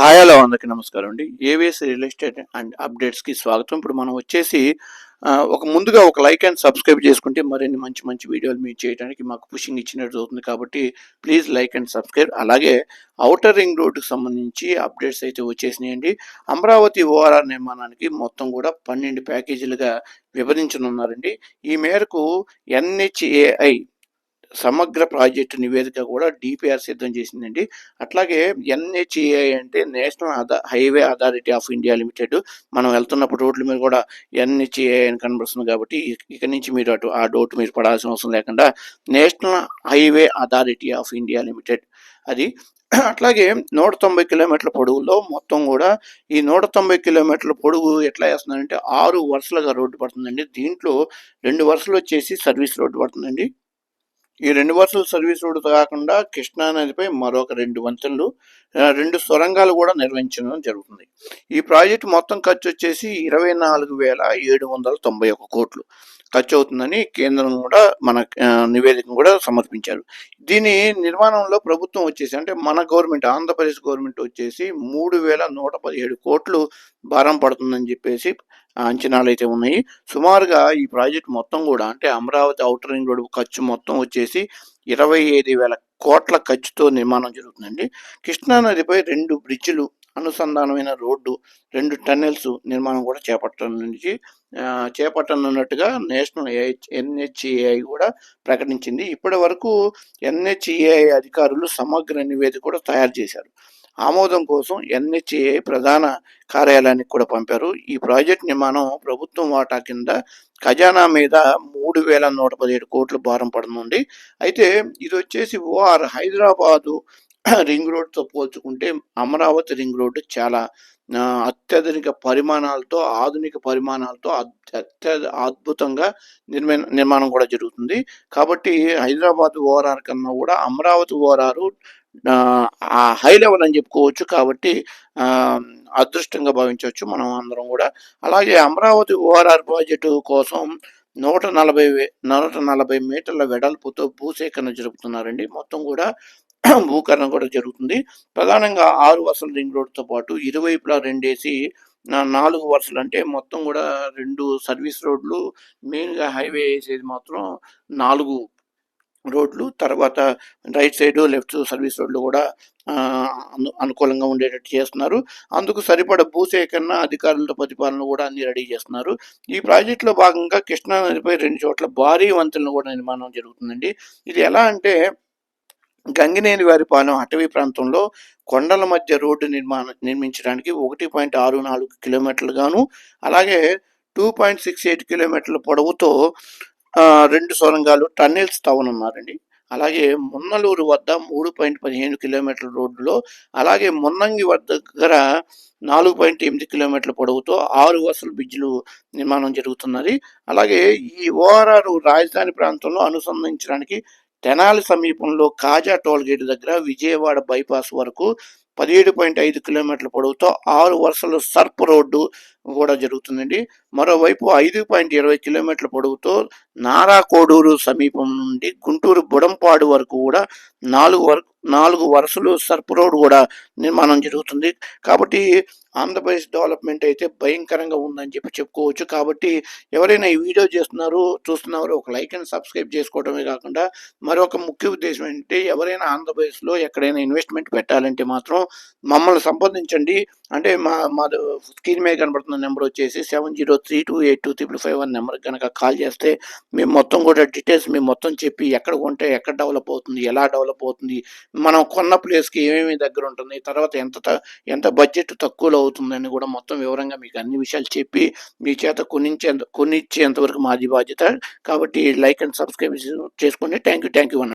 Hi hello అందరికీ నమస్కారం అండి. ఏవిఎస్ రియల్ ఎస్టేట్ అండ్ అప్డేట్స్కి స్వాగతం. ఇప్పుడు మనం వచ్చేసి ముందుగా ఒక లైక్ అండ్ సబ్స్క్రైబ్ చేసుకుంటే మరిన్ని మంచి మంచి వీడియోలు మీరు చేయడానికి మాకు పుషింగ్ ఇచ్చినట్టు అవుతుంది. కాబట్టి ప్లీజ్ లైక్ అండ్ సబ్స్క్రైబ్. అలాగే ఔటర్ రింగ్ రోడ్డుకు సంబంధించి అప్డేట్స్ అయితే వచ్చేసినాయండి. అమరావతి ఓఆర్ఆర్ నిర్మాణానికి మొత్తం కూడా 12 ప్యాకేజీలుగా విభజించనున్నారండి. ఈ మేరకు ఎన్హెచ్ఏఐ సమగ్ర ప్రాజెక్టు నివేదిక కూడా డిపిఆర్ సిద్ధం చేసిందండి. అట్లాగే ఎన్హెచ్ఏఐ అంటే national highway authority of India limited. మనం వెళ్తున్నప్పుడు రోడ్ల మీద కూడా ఎన్హెచ్ఏఐ అని కనబడుతుంది. కాబట్టి ఇక నుంచి మీరు ఆ డౌట్ మీరు పడాల్సిన అవసరం లేకుండా national highway authority of India limited అది. అట్లాగే 190 కిలోమీటర్ల పొడవులో మొత్తం కూడా ఈ 190 కిలోమీటర్ల పొడవు ఎట్లా వేస్తున్నారంటే 6 వరుసలుగా రోడ్డు పడుతుందండి. దీంట్లో 2 వరుసలు వచ్చేసి సర్వీస్ రోడ్డు పడుతుందండి. ఈ 2 వరుసల సర్వీస్ రోడ్డు కాకుండా కృష్ణా నదిపై మరొక 2 వంతెనలు, 2 సొరంగాలు కూడా నిర్వహించడం జరుగుతుంది. ఈ ప్రాజెక్టు మొత్తం ఖర్చు వచ్చేసి 24,791 కోట్లు ఖర్చు అవుతుందని కేంద్రం కూడా మన నివేదికను కూడా సమర్పించారు. దీని నిర్మాణంలో ప్రభుత్వం వచ్చేసి అంటే మన గవర్నమెంట్ ఆంధ్రప్రదేశ్ గవర్నమెంట్ వచ్చేసి 3,117 కోట్లు భారం పడుతుందని చెప్పేసి అంచనాలు అయితే ఉన్నాయి. సుమారుగా ఈ ప్రాజెక్ట్ మొత్తం కూడా అంటే అమరావతి ఔటర్ రింగ్ రోడ్డు ఖర్చు మొత్తం వచ్చేసి 25,000 కోట్ల ఖర్చుతో నిర్మాణం జరుగుతుందండి. కృష్ణా నదిపై 2 బ్రిడ్జిలు, అనుసంధానమైన రోడ్డు, 2 టన్నెల్స్ నిర్మాణం కూడా చేపట్టనున్నట్టుగా నేషనల్ ఎన్హెచ్ఏఐ కూడా ప్రకటించింది. ఇప్పటి వరకు ఎన్హెచ్ఏఐ అధికారులు సమగ్ర నివేదిక కూడా తయారు చేశారు. ఆమోదం కోసం ఎన్హెచ్ఏఐ ప్రధాన కార్యాలయానికి కూడా పంపారు. ఈ ప్రాజెక్ట్ నిర్మాణం ప్రభుత్వం వాటా కింద ఖజానా మీద 3,117 కోట్ల భారం పడుతుంది. అయితే ఇది వచ్చేసి ఓఆర్ హైదరాబాదు రింగ్ రోడ్తో పోల్చుకుంటే అమరావతి రింగ్ రోడ్డు చాలా అత్యాధునిక పరిమాణాలతో, ఆధునిక పరిమాణాలతో అద్భుతంగా నిర్మాణం కూడా జరుగుతుంది. కాబట్టి హైదరాబాద్ ఓఆర్ఆర్ కన్నా కూడా అమరావతి ఓఆర్ఆర్ హై లెవెల్ అని చెప్పుకోవచ్చు. కాబట్టి అదృష్టంగా భావించవచ్చు మనం అందరం కూడా. అలాగే అమరావతి ఓఆర్ఆర్ ప్రాజెక్టు కోసం 140 మీటర్ల వెడల్పుతో భూసేకరణ జరుపుతున్నారండి. మొత్తం కూడా భూకరణ కూడా జరుగుతుంది. ప్రధానంగా 6 వరుసల రింగ్ రోడ్తో పాటు ఇరువైపులా 2 వేసి 4 వరుసలు అంటే మొత్తం కూడా 2 సర్వీస్ రోడ్లు, మెయిన్గా హైవే వేసేది మాత్రం 4 రోడ్లు, తర్వాత రైట్ సైడ్ లెఫ్ట్ సర్వీస్ రోడ్లు కూడా అనుకూలంగా ఉండేటట్టు చేస్తున్నారు. అందుకు సరిపడ భూసేకరణ, అధికారులతో ప్రతిపాదనలు కూడా అన్ని రెడీ చేస్తున్నారు. ఈ ప్రాజెక్టులో భాగంగా కృష్ణా నదిపై 2 చోట్ల భారీ వంతెనలు కూడా నిర్మాణం జరుగుతుందండి. ఇది ఎలా అంటే గంగినేనివారిపాలెం అటవీ ప్రాంతంలో కొండల మధ్య రోడ్డు నిర్మించడానికి 1.64 కిలోమీటర్లు గాను, అలాగే 2.68 కిలోమీటర్ల పొడవుతో 2 సొరంగాలు, టన్నెల్స్ తవ్వనున్నారండి. అలాగే మున్నలూరు వద్ద 3.15 కిలోమీటర్ల రోడ్డులో, అలాగే మున్నంగి దగ్గర 4.8 కిలోమీటర్ల పొడవుతో 6 వరుసల బ్రిడ్జిలు నిర్మాణం జరుగుతున్నది. అలాగే ఈ ఓఆర్ఆర్ రాజధాని ప్రాంతంలో అనుసంధానించడానికి తెనాలి సమీపంలో కాజా టోల్గేట్ దగ్గర విజయవాడ బైపాస్ వరకు 17.5 కిలోమీటర్ల పొడవుతో 6 వరుసల సర్ప్ రోడ్డు కూడా జరుగుతుందండి. మరోవైపు 5.20 కిలోమీటర్ల పొడవుతో నారాకోడూరు సమీపం నుండి గుంటూరు బుడంపాడు వరకు కూడా 4 వరుసలు సర్ప్ రోడ్ కూడా నిర్మాణం జరుగుతుంది. కాబట్టి ఆంధ్రప్రదేశ్ డెవలప్మెంట్ అయితే భయంకరంగా ఉందని చెప్పుకోవచ్చు. కాబట్టి ఎవరైనా ఈ వీడియో చూస్తున్నారు ఒక లైక్ అండ్ సబ్స్క్రైబ్ చేసుకోవడమే కాకుండా మరొక ముఖ్య ఉద్దేశం ఏంటంటే ఎవరైనా ఆంధ్రప్రదేశ్లో ఎక్కడైనా ఇన్వెస్ట్మెంట్ పెట్టాలంటే మాత్రం మమ్మల్ని సంప్రదించండి. అంటే మా స్క్రీన్ మీద కనబడుతున్న నెంబర్ వచ్చేసి 7032825551 నెంబర్కి కనుక కాల్ చేస్తే మేము మొత్తం కూడా డీటెయిల్స్ మేము మొత్తం చెప్పి ఎక్కడ కొంటే ఎక్కడ డెవలప్ అవుతుంది, ఎలా డెవలప్ అవుతుంది, మనం కొన్న ప్లేస్కి ఏమేమి దగ్గర ఉంటుంది, తర్వాత ఎంత బడ్జెట్ తక్కువలో అవుతుందని కూడా మొత్తం వివరంగా మీకు అన్ని విషయాలు చెప్పి మీ చేత కొనిచ్చేంత వరకు మాది బాధ్యత. కాబట్టి లైక్ అండ్ సబ్స్క్రైబ్ చేసుకోండి. థ్యాంక్ యూ అన్న.